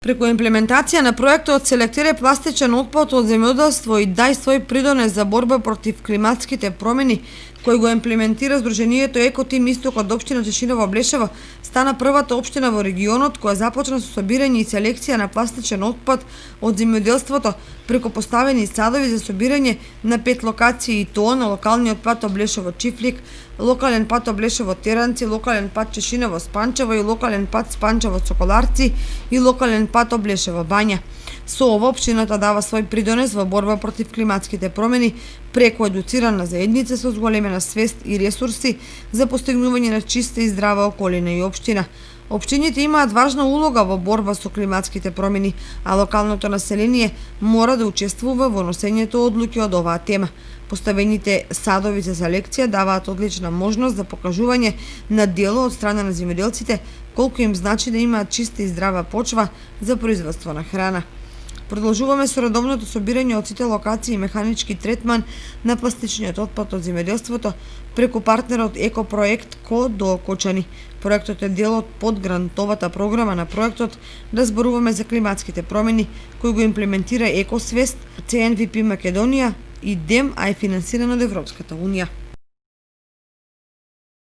Преку имплементација на проектот Селектирај пластичен отпад од земјоделство и дај свој придонес за борба против климатските промени, кој го имплементира Сдруженијето Екотим Исток од општина Тишиново Блешево, стана првата општина во регионот која започна со собирање и селекција на пластичен отпад од земјоделството преку поставени садови за собирање на 5 локации, и тоа на локалниот пат Блешево Чифлик, локален пат Блешево Теранци, локален пат Чешиново Спанчево и локален пат Спанчево Соколарци и локален пат Блешево Бања. Со ова општината дава свој придонес во борба против климатските промени преку едуцирана заедница со зголемена свест и ресурси за постигнување на чиста и здрава околина и општина. Општините имаат важна улога во борба со климатските промени, а локалното население мора да учествува во носењето одлуки од оваа тема. Поставените садови за селекција даваат одлична можност за покажување на дело од страна на земјоделците колку им значи да имаат чиста и здрава почва за производство на храна. Продолжуваме со редовното собирање од сите локации и механички третман на пластичниот отпад од земјоделството преку партнерот Екопроект Ко до Кочани. Проектот е дел од подгрантовата програма на проектот да зборуваме за климатските промени, кој го имплементира Екосвест, CNVP Македонија и ДЕМ, а е финансиран од Европската Унија.